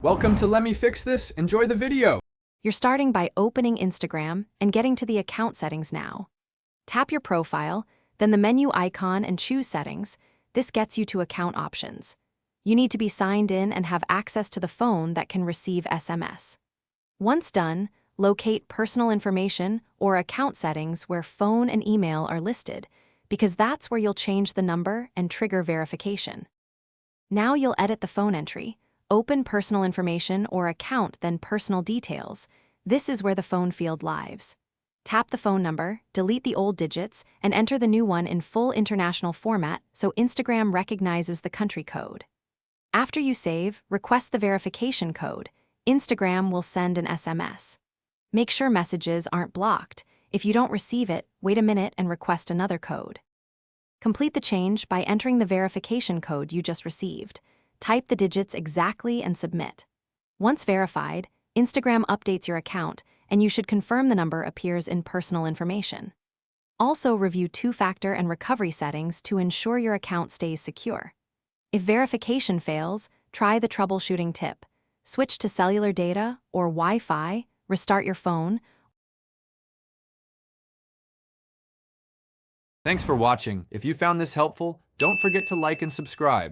Welcome to Let Me Fix This. Enjoy the video. You're starting by opening Instagram and getting to the account settings now. Tap your profile, then the menu icon and choose Settings. This gets you to Account Options. You need to be signed in and have access to the phone that can receive SMS. Once done, locate Personal Information or Account Settings where phone and email are listed, because that's where you'll change the number and trigger verification. Now you'll edit the phone entry. Open Personal Information or Account, then Personal Details. This is where the phone field lives. Tap the phone number, delete the old digits, and enter the new one in full international format so Instagram recognizes the country code. After you save, request the verification code. Instagram will send an SMS. Make sure messages aren't blocked. If you don't receive it, wait a minute and request another code. Complete the change by entering the verification code you just received. Type the digits exactly and submit. Once verified, Instagram updates your account, and you should confirm the number appears in Personal Information. Also review two-factor and recovery settings to ensure your account stays secure. If verification fails, try the troubleshooting tip. Switch to cellular data or Wi-Fi, restart your phone. Thanks for watching. If you found this helpful, don't forget to like and subscribe.